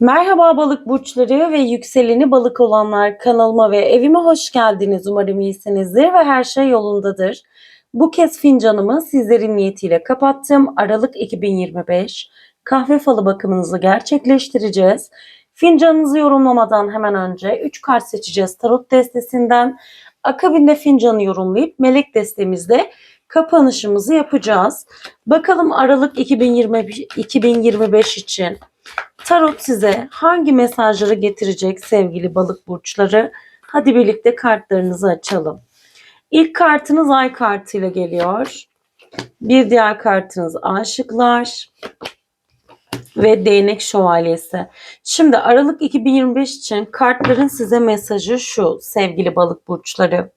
Merhaba balık burçları ve yükseleni balık olanlar, kanalıma ve evime hoş geldiniz. Umarım iyisinizdir ve her şey yolundadır. Bu kez fincanımı sizlerin niyetiyle kapattım. Aralık 2025 kahve falı bakımınızı gerçekleştireceğiz. Fincanınızı yorumlamadan hemen önce 3 kart seçeceğiz tarot destesinden. Akabinde fincanı yorumlayıp melek destemizde kapanışımızı yapacağız. Bakalım Aralık 2025 için Tarot size hangi mesajları getirecek sevgili balık burçları? Hadi birlikte kartlarınızı açalım. İlk kartınız ay kartıyla geliyor. Bir diğer kartınız aşıklar ve değnek şövalyesi. Şimdi Aralık 2025 için kartların size mesajı şu sevgili balık burçları.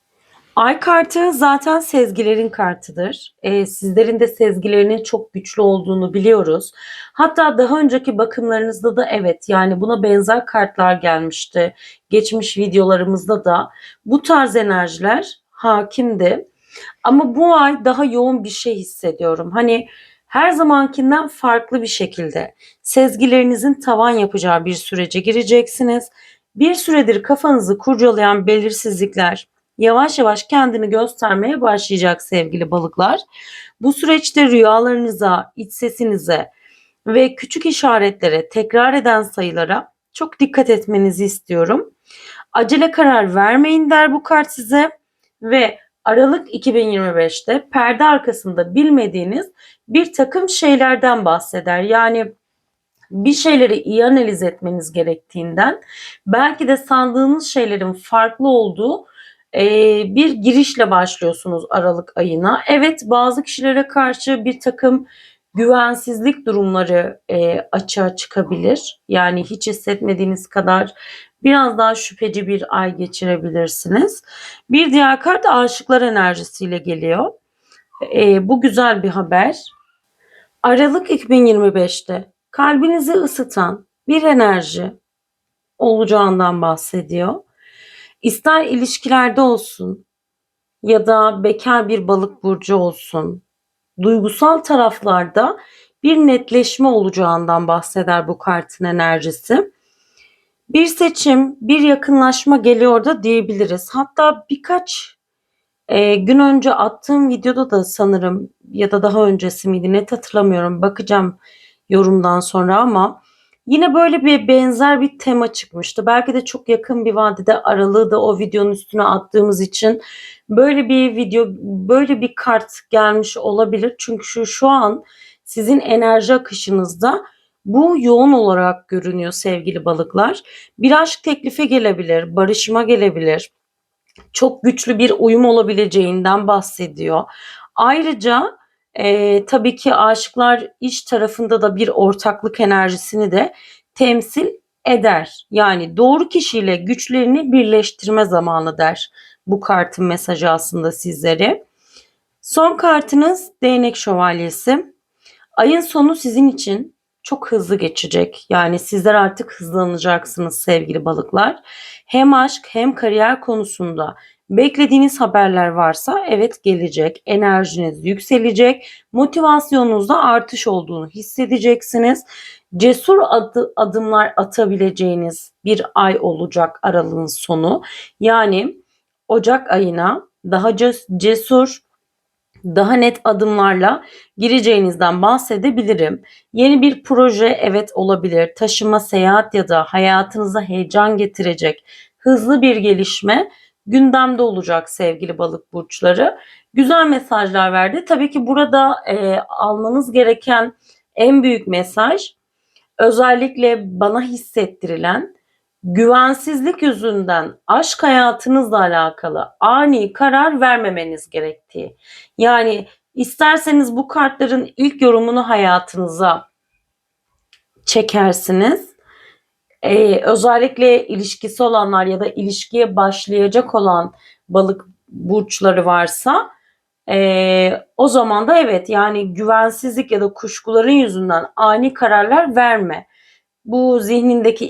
Ay kartı zaten sezgilerin kartıdır. Sizlerin de sezgilerinin çok güçlü olduğunu biliyoruz. Hatta daha önceki bakımlarınızda da evet yani buna benzer kartlar gelmişti. Geçmiş videolarımızda da bu tarz enerjiler hakimdi. Ama bu ay daha yoğun bir şey hissediyorum. Hani her zamankinden farklı bir şekilde sezgilerinizin tavan yapacağı bir sürece gireceksiniz. Bir süredir kafanızı kurcalayan belirsizlikler yavaş yavaş kendini göstermeye başlayacak sevgili balıklar. Bu süreçte rüyalarınıza, iç sesinize ve küçük işaretlere, tekrar eden sayılara çok dikkat etmenizi istiyorum. Acele karar vermeyin der bu kart size ve Aralık 2025'te perde arkasında bilmediğiniz bir takım şeylerden bahseder. Yani bir şeyleri iyi analiz etmeniz gerektiğinden, belki de sandığınız şeylerin farklı olduğu bir girişle başlıyorsunuz Aralık ayına. Evet, bazı kişilere karşı bir takım güvensizlik durumları açığa çıkabilir. Yani hiç hissetmediğiniz kadar biraz daha şüpheci bir ay geçirebilirsiniz. Bir diğer kart aşıklar enerjisiyle geliyor. Bu güzel bir haber. Aralık 2025'te kalbinizi ısıtan bir enerji olacağından bahsediyor. İster ilişkilerde olsun ya da bekar bir balık burcu olsun, duygusal taraflarda bir netleşme olacağından bahseder bu kartın enerjisi. Bir seçim, bir yakınlaşma geliyor da diyebiliriz. Hatta birkaç gün önce attığım videoda da sanırım ya da daha öncesi miydi net hatırlamıyorum. Bakacağım yorumdan sonra ama yine böyle bir benzer bir tema çıkmıştı. Belki de çok yakın bir vadede aralığı da o videonun üstüne attığımız için böyle bir video, böyle bir kart gelmiş olabilir. Çünkü şu an sizin enerji akışınızda bu yoğun olarak görünüyor sevgili balıklar. Bir aşk teklifi gelebilir, barışma gelebilir, çok güçlü bir uyum olabileceğinden bahsediyor. Ayrıca tabii ki aşıklar iş tarafında da bir ortaklık enerjisini de temsil eder. Yani doğru kişiyle güçlerini birleştirme zamanı der bu kartın mesajı aslında sizlere. Son kartınız değnek şövalyesi. Ayın sonu sizin için çok hızlı geçecek. Yani sizler artık hızlanacaksınız sevgili balıklar. Hem aşk hem kariyer konusunda beklediğiniz haberler varsa evet gelecek. Enerjiniz yükselecek. Motivasyonunuzda artış olduğunu hissedeceksiniz. Cesur adımlar atabileceğiniz bir ay olacak aralığın sonu. Yani Ocak ayına daha cesur, daha net adımlarla gireceğinizden bahsedebilirim. Yeni bir proje evet olabilir. Taşıma, seyahat ya da hayatınıza heyecan getirecek hızlı bir gelişme gündemde olacak sevgili balık burçları. Güzel mesajlar verdi. Tabii ki burada almanız gereken en büyük mesaj özellikle bana hissettirilen güvensizlik yüzünden aşk hayatınızla alakalı ani karar vermemeniz gerektiği. Yani isterseniz bu kartların ilk yorumunu hayatınıza çekersiniz. Özellikle ilişkisi olanlar ya da ilişkiye başlayacak olan balık burçları varsa o zaman da evet yani güvensizlik ya da kuşkuların yüzünden ani kararlar verme. Bu zihnindeki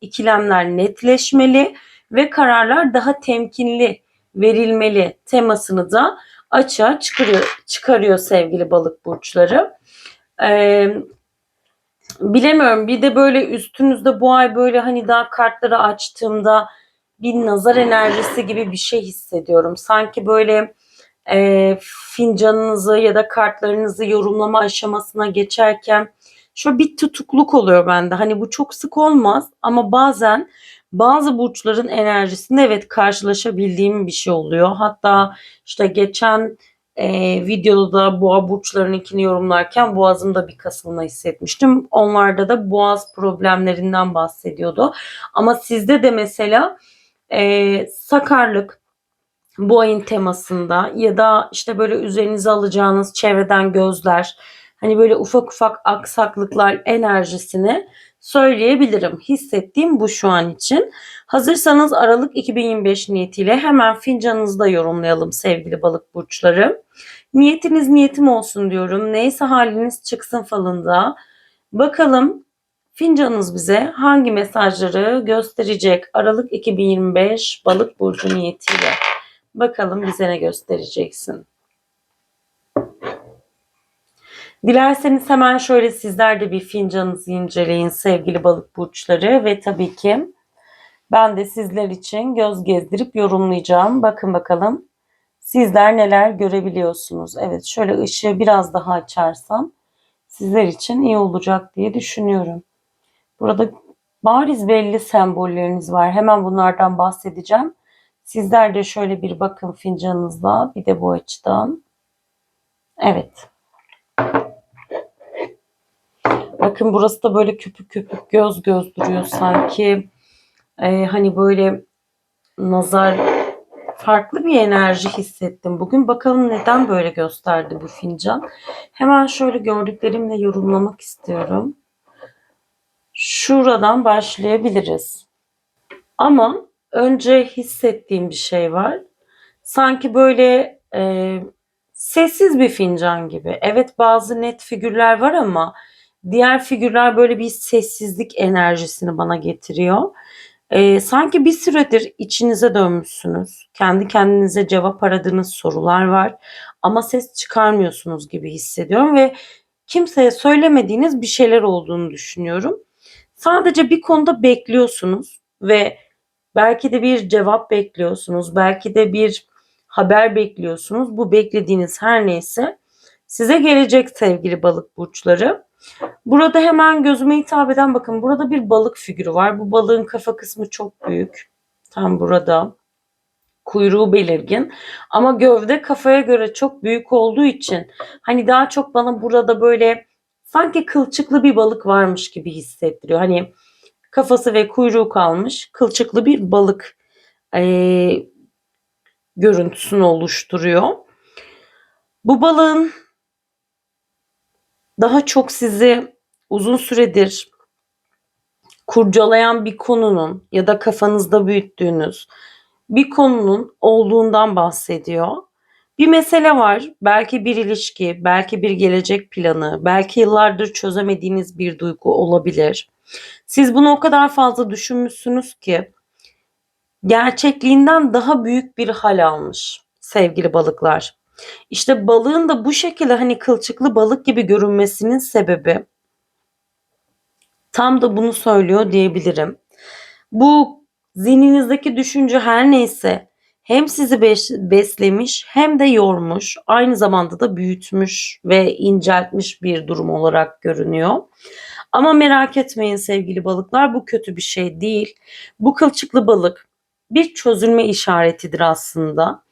ikilemler netleşmeli ve kararlar daha temkinli verilmeli temasını da açığa çıkarıyor sevgili balık burçları. Ee, Bilemiyorum. Bir de böyle üstünüzde bu ay böyle hani daha kartları açtığımda bir nazar enerjisi gibi bir şey hissediyorum. Sanki böyle fincanınızı ya da kartlarınızı yorumlama aşamasına geçerken şöyle bir tutukluk oluyor bende. Hani bu çok sık olmaz ama bazen bazı burçların enerjisinde evet karşılaşabildiğim bir şey oluyor. Hatta işte geçen videoda boğa burçlarınınkini yorumlarken boğazımda bir kasılma hissetmiştim. Onlarda da boğaz problemlerinden bahsediyordu. Ama sizde de mesela sakarlık, bu ayın temasında ya da işte böyle üzerinize alacağınız çevreden gözler, hani böyle ufak ufak aksaklıklar enerjisini söyleyebilirim. Hissettiğim bu şu an için. Hazırsanız Aralık 2025 niyetiyle hemen fincanınızda yorumlayalım sevgili balık burçları. Niyetiniz niyetim olsun diyorum. Neyse haliniz çıksın falında. Bakalım fincanınız bize hangi mesajları gösterecek Aralık 2025 balık burcu niyetiyle. Bakalım bize ne göstereceksin. Dilerseniz hemen şöyle sizler de bir fincanınızı inceleyin sevgili balık burçları ve tabii ki ben de sizler için göz gezdirip yorumlayacağım. Bakın bakalım sizler neler görebiliyorsunuz. Evet, şöyle ışığı biraz daha açarsam sizler için iyi olacak diye düşünüyorum. Burada bariz belli sembolleriniz var. Hemen bunlardan bahsedeceğim. Sizler de şöyle bir bakın fincanınızla, bir de bu açıdan. Evet. Bakın burası da böyle köpük köpük göz göz duruyor sanki. Hani böyle nazar, farklı bir enerji hissettim bugün. Bakalım neden böyle gösterdi bu fincan. Hemen şöyle gördüklerimle yorumlamak istiyorum. Şuradan başlayabiliriz. Ama önce hissettiğim bir şey var. Sanki böyle sessiz bir fincan gibi. Evet, bazı net figürler var ama diğer figürler böyle bir sessizlik enerjisini bana getiriyor. Sanki bir süredir içinize dönmüşsünüz. Kendi kendinize cevap aradığınız sorular var. Ama ses çıkarmıyorsunuz gibi hissediyorum ve kimseye söylemediğiniz bir şeyler olduğunu düşünüyorum. Sadece bir konuda bekliyorsunuz ve belki de bir cevap bekliyorsunuz. Belki de bir haber bekliyorsunuz. Bu beklediğiniz her neyse size gelecek sevgili balık burçları. Burada hemen gözüme hitap eden, bakın burada bir balık figürü var. Bu balığın kafa kısmı çok büyük. Tam burada. Kuyruğu belirgin. Ama gövde kafaya göre çok büyük olduğu için hani daha çok bana burada böyle sanki kılçıklı bir balık varmış gibi hissettiriyor. Hani kafası ve kuyruğu kalmış kılçıklı bir balık görüntüsünü oluşturuyor. Bu balığın daha çok sizi uzun süredir kurcalayan bir konunun ya da kafanızda büyüttüğünüz bir konunun olduğundan bahsediyor. Bir mesele var. Belki bir ilişki, belki bir gelecek planı, belki yıllardır çözemediğiniz bir duygu olabilir. Siz bunu o kadar fazla düşünmüşsünüz ki gerçekliğinden daha büyük bir hal almış sevgili balıklar. İşte balığın da bu şekilde hani kılçıklı balık gibi görünmesinin sebebi tam da bunu söylüyor diyebilirim. Bu zihninizdeki düşünce her neyse hem sizi beslemiş hem de yormuş, aynı zamanda da büyütmüş ve inceltmiş bir durum olarak görünüyor. Ama merak etmeyin sevgili balıklar, bu kötü bir şey değil. Bu kılçıklı balık bir çözülme işaretidir aslında.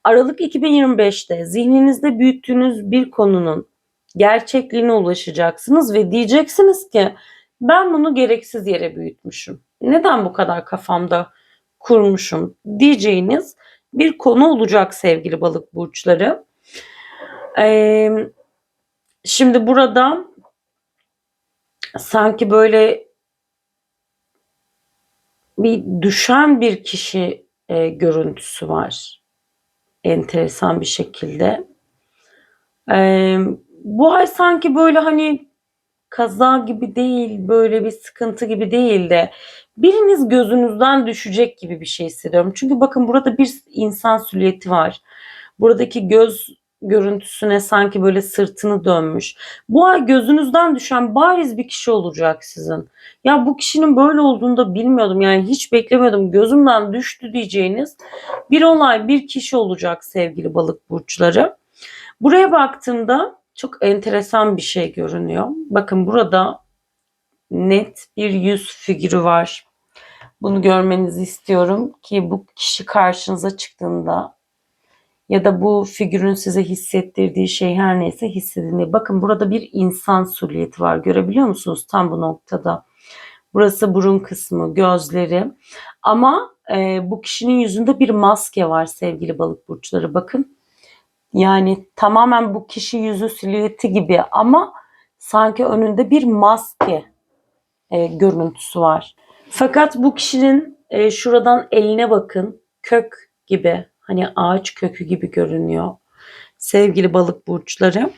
Aralık 2025'te zihninizde büyüttüğünüz bir konunun gerçekliğine ulaşacaksınız ve diyeceksiniz ki ben bunu gereksiz yere büyütmüşüm. Neden bu kadar kafamda kurmuşum diyeceğiniz bir konu olacak sevgili balık burçları. Ee, Şimdi burada sanki böyle bir düşen bir kişi görüntüsü var. Enteresan bir şekilde. Bu ay sanki böyle hani kaza gibi değil, böyle bir sıkıntı gibi değil de biriniz gözünüzden düşecek gibi bir şey hissediyorum. Çünkü bakın burada bir insan silüeti var. Buradaki göz görüntüsüne sanki böyle sırtını dönmüş. Bu ay gözünüzden düşen bariz bir kişi olacak sizin. Ya bu kişinin böyle olduğunu da bilmiyordum. Yani hiç beklemiyordum. Gözümden düştü diyeceğiniz bir olay, bir kişi olacak sevgili balık burçları. Buraya baktığımda çok enteresan bir şey görünüyor. Bakın burada net bir yüz figürü var. Bunu görmenizi istiyorum ki bu kişi karşınıza çıktığında ya da bu figürün size hissettirdiği şey her neyse hissedin. Bakın burada bir insan silüeti var. Görebiliyor musunuz tam bu noktada? Burası burun kısmı, gözleri. Ama bu kişinin yüzünde bir maske var sevgili balık burçları. Bakın. Yani tamamen bu kişi yüzü silüeti gibi ama sanki önünde bir maske görüntüsü var. Fakat bu kişinin şuradan eline bakın, kök gibi, hani ağaç kökü gibi görünüyor sevgili balık burçları.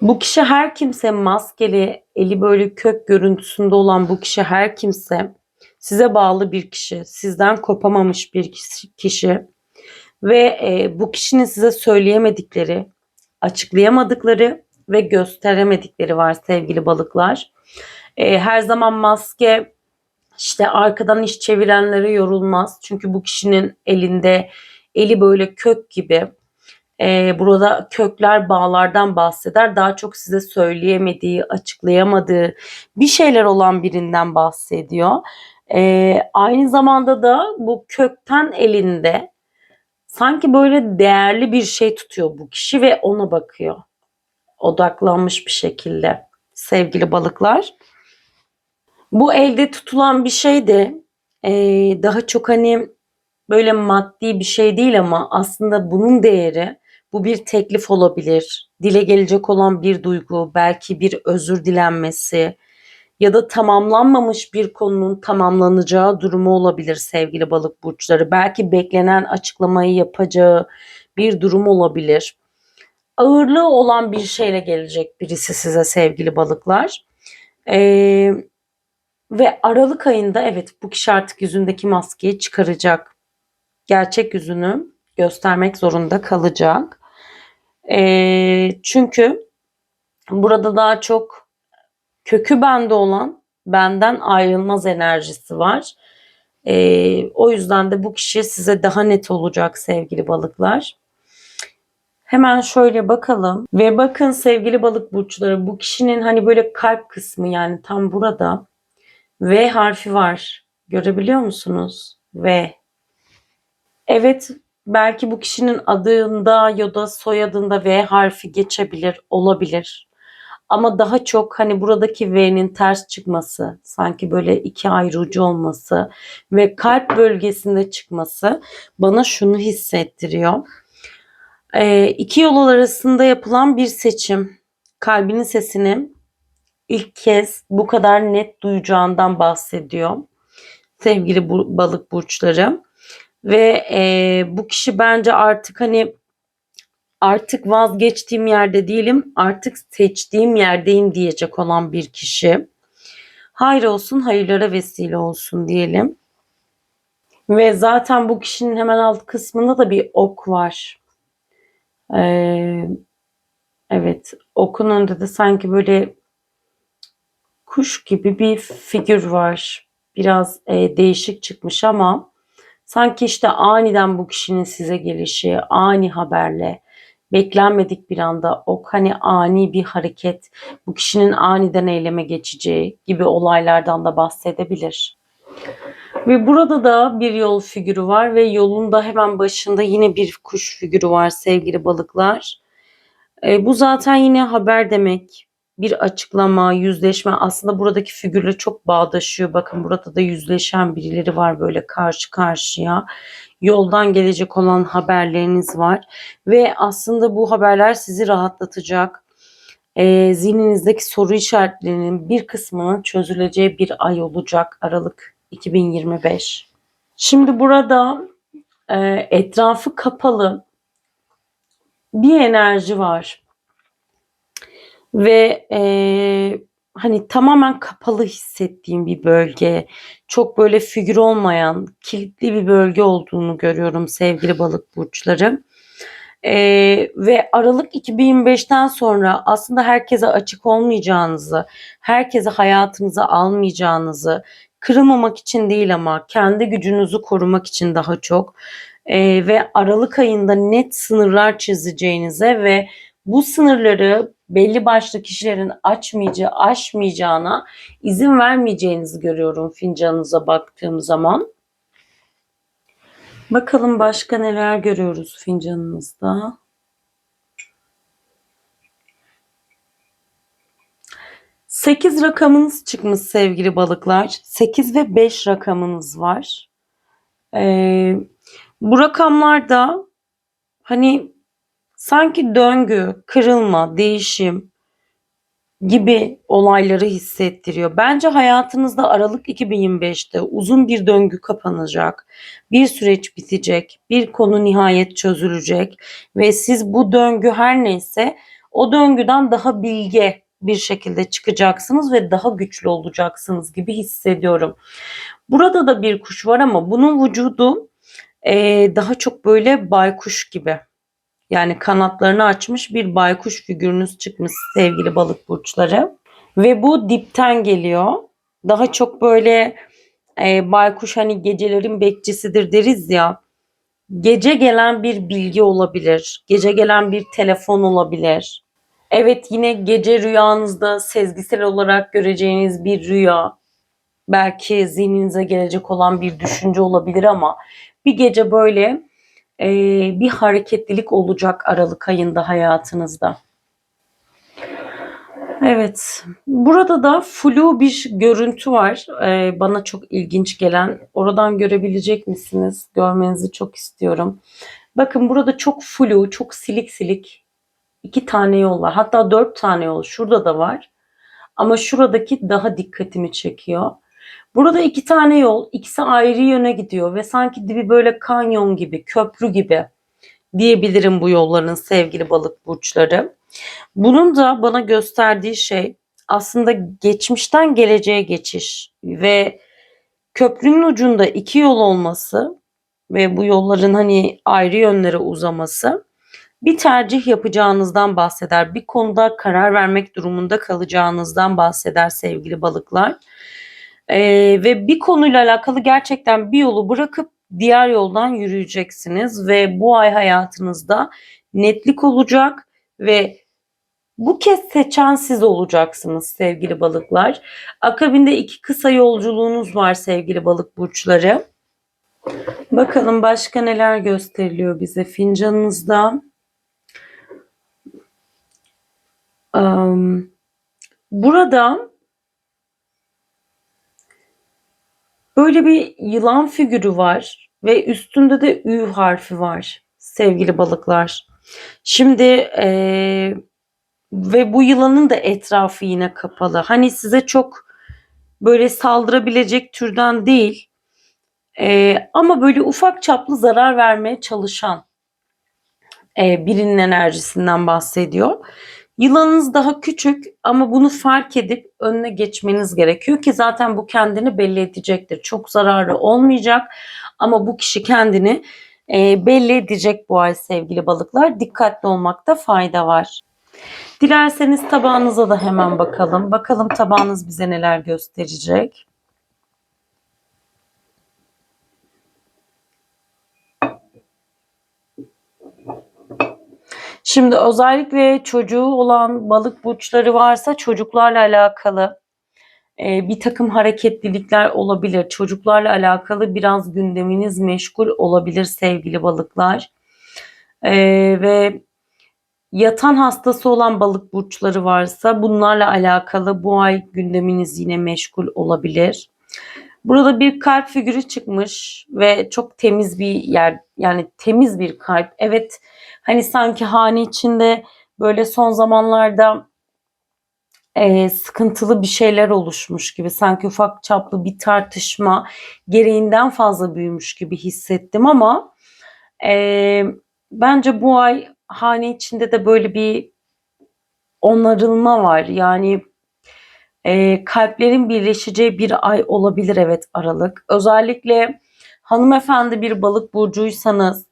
Bu kişi her kimse, maskeli, eli böyle kök görüntüsünde olan bu kişi her kimse size bağlı bir kişi, sizden kopamamış bir kişi ve bu kişinin size söyleyemedikleri, açıklayamadıkları ve gösteremedikleri var sevgili balıklar. Her zaman maske, işte arkadan iş çevirenlere yorulmaz. Çünkü bu kişinin elinde, eli böyle kök gibi. Burada kökler, bağlardan bahseder. Daha çok size söyleyemediği, açıklayamadığı bir şeyler olan birinden bahsediyor. Aynı zamanda da bu kökten elinde sanki böyle değerli bir şey tutuyor bu kişi ve ona bakıyor. Odaklanmış bir şekilde sevgili balıklar. Bu elde tutulan bir şey de daha çok hani böyle maddi bir şey değil ama aslında bunun değeri, bu bir teklif olabilir. Dile gelecek olan bir duygu, belki bir özür dilenmesi ya da tamamlanmamış bir konunun tamamlanacağı durumu olabilir sevgili balık burçları. Belki beklenen açıklamayı yapacağı bir durum olabilir. Ağırlığı olan bir şeyle gelecek birisi size sevgili balıklar. Ve Aralık ayında evet bu kişi artık yüzündeki maskeyi çıkaracak. Gerçek yüzünü göstermek zorunda kalacak. Çünkü burada daha çok kökü bende olan, benden ayrılmaz enerjisi var. O yüzden de bu kişi size daha net olacak sevgili balıklar. Hemen şöyle bakalım ve bakın sevgili balık burçları, bu kişinin hani böyle kalp kısmı, yani tam burada V harfi var. Görebiliyor musunuz? V. Evet, belki bu kişinin adında ya da soyadında V harfi geçebilir, olabilir. Ama daha çok hani buradaki V'nin ters çıkması, sanki böyle iki ayrı ucu olması ve kalp bölgesinde çıkması bana şunu hissettiriyor. İki yol arasında yapılan bir seçim. Kalbinin sesini ilk kez bu kadar net duyacağından bahsediyor sevgili balık burçları. Ve bu kişi bence artık hani artık vazgeçtiğim yerde değilim, artık seçtiğim yerdeyim diyecek olan bir kişi. Hayır olsun, hayırlara vesile olsun diyelim. Ve zaten bu kişinin hemen alt kısmında da bir ok var. Evet, okun önünde de sanki böyle kuş gibi bir figür var. Biraz değişik çıkmış ama sanki işte aniden bu kişinin size gelişi, ani haberle, beklenmedik bir anda ok, hani ani bir hareket, bu kişinin aniden eyleme geçeceği gibi olaylardan da bahsedebilir. Ve burada da bir yol figürü var ve yolun da hemen başında yine bir kuş figürü var sevgili balıklar. Bu zaten yine haber demek. Bir açıklama, yüzleşme, aslında buradaki figürle çok bağdaşıyor. Bakın burada da yüzleşen birileri var böyle karşı karşıya. Yoldan gelecek olan haberleriniz var. Ve aslında bu haberler sizi rahatlatacak. Zihninizdeki soru işaretlerinin bir kısmının çözüleceği bir ay olacak Aralık 2025. Şimdi burada etrafı kapalı bir enerji var. Ve hani tamamen kapalı hissettiğim bir bölge, çok böyle figür olmayan kilitli bir bölge olduğunu görüyorum sevgili balık burçları. Ve Aralık 2025'ten sonra aslında herkese açık olmayacağınızı, herkese hayatınıza almayacağınızı, kırılmamak için değil ama kendi gücünüzü korumak için daha çok ve Aralık ayında net sınırlar çizeceğinize ve bu sınırları belli başlı kişilerin aşmayacağına izin vermeyeceğinizi görüyorum fincanınıza baktığım zaman. Bakalım başka neler görüyoruz fincanınızda. 8 rakamınız çıkmış sevgili balıklar. 8 ve 5 rakamınız var. Bu rakamlarda hani sanki döngü, kırılma, değişim gibi olayları hissettiriyor. Bence hayatınızda Aralık 2025'te uzun bir döngü kapanacak. Bir süreç bitecek. Bir konu nihayet çözülecek ve siz bu döngü her neyse o döngüden daha bilge bir şekilde çıkacaksınız ve daha güçlü olacaksınız gibi hissediyorum. Burada da bir kuş var ama bunun vücudu daha çok böyle baykuş gibi. Yani kanatlarını açmış bir baykuş figürünüz çıkmış sevgili balık burçları. Ve bu dipten geliyor. Daha çok böyle baykuş hani gecelerin bekçisidir deriz ya. Gece gelen bir bilgi olabilir. Gece gelen bir telefon olabilir. Evet, yine gece rüyanızda sezgisel olarak göreceğiniz bir rüya. Belki zihninize gelecek olan bir düşünce olabilir ama bir gece böyle bir hareketlilik olacak Aralık ayında hayatınızda. Evet, burada da flu bir görüntü var. Bana çok ilginç gelen. Oradan görebilecek misiniz? Görmenizi çok istiyorum. Bakın burada çok flu, çok silik silik 2 tane yol var. Hatta 4 tane yol. Şurada da var. Ama şuradaki daha dikkatimi çekiyor. Burada 2 tane yol, ikisi ayrı yöne gidiyor ve sanki dibi böyle kanyon gibi, köprü gibi diyebilirim bu yolların sevgili balık burçları. Bunun da bana gösterdiği şey aslında geçmişten geleceğe geçiş ve köprünün ucunda 2 yol olması ve bu yolların hani ayrı yönlere uzaması bir tercih yapacağınızdan bahseder. Bir konuda karar vermek durumunda kalacağınızdan bahseder sevgili balıklar. Ve bir konuyla alakalı gerçekten bir yolu bırakıp diğer yoldan yürüyeceksiniz ve bu ay hayatınızda netlik olacak ve bu kez seçen siz olacaksınız sevgili balıklar. Akabinde 2 kısa yolculuğunuz var sevgili balık burçları. Bakalım başka neler gösteriliyor bize fincanınızda. Burada böyle bir yılan figürü var ve üstünde de Ü harfi var sevgili balıklar. Şimdi ve bu yılanın da etrafı yine kapalı. Hani size çok böyle saldırabilecek türden değil. Ama böyle ufak çaplı zarar vermeye çalışan birinin enerjisinden bahsediyor. Yılanınız daha küçük ama bunu fark edip önüne geçmeniz gerekiyor ki zaten bu kendini belli edecektir. Çok zararı olmayacak ama bu kişi kendini belli edecek bu ay sevgili balıklar. Dikkatli olmakta fayda var. Dilerseniz tabağınıza da hemen bakalım. Bakalım tabağınız bize neler gösterecek. Şimdi özellikle çocuğu olan balık burçları varsa çocuklarla alakalı bir takım hareketlilikler olabilir. Çocuklarla alakalı biraz gündeminiz meşgul olabilir sevgili balıklar. Ve yatan hastası olan balık burçları varsa bunlarla alakalı bu ay gündeminiz yine meşgul olabilir. Burada bir kalp figürü çıkmış ve çok temiz bir yer, yani temiz bir kalp. Evet, hani sanki hane içinde böyle son zamanlarda sıkıntılı bir şeyler oluşmuş gibi, sanki ufak çaplı bir tartışma gereğinden fazla büyümüş gibi hissettim ama e, bence bu ay hane içinde de böyle bir onarılma var. Yani kalplerin birleşeceği bir ay olabilir, evet, Aralık. Özellikle hanımefendi bir balık burcuysanız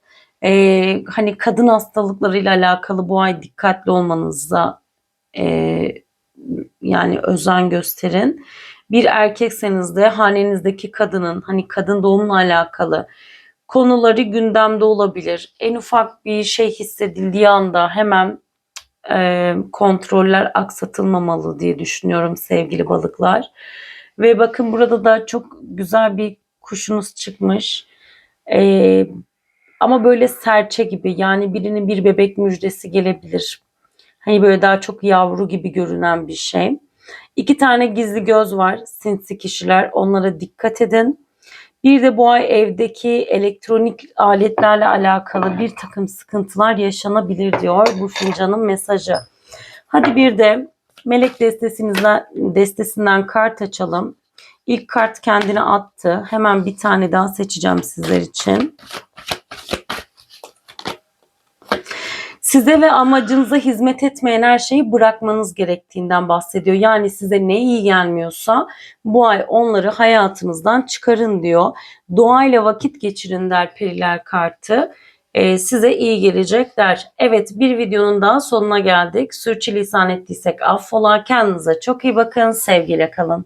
Hani kadın hastalıklarıyla alakalı bu ay dikkatli olmanıza yani özen gösterin. Bir erkekseniz de hanenizdeki kadının hani kadın doğumla alakalı konuları gündemde olabilir. En ufak bir şey hissedildiği anda hemen kontroller aksatılmamalı diye düşünüyorum sevgili balıklar. Ve bakın burada da çok güzel bir kuşunuz çıkmış. E, Ama böyle serçe gibi, yani birinin bir bebek müjdesi gelebilir. Hani böyle daha çok yavru gibi görünen bir şey. 2 tane gizli göz var, sinsi kişiler. Onlara dikkat edin. Bir de bu ay evdeki elektronik aletlerle alakalı bir takım sıkıntılar yaşanabilir diyor bu fincanın mesajı. Hadi bir de melek destesinden kart açalım. İlk kart kendini attı. Hemen bir tane daha seçeceğim sizler için. Size ve amacınıza hizmet etmeyen her şeyi bırakmanız gerektiğinden bahsediyor. Yani size ne iyi gelmiyorsa bu ay onları hayatınızdan çıkarın diyor. Doğayla vakit geçirin der periler kartı. Size iyi gelecek der. Evet, bir videonun daha sonuna geldik. Sürçülisan ettiysek affola. Kendinize çok iyi bakın. Sevgiyle kalın.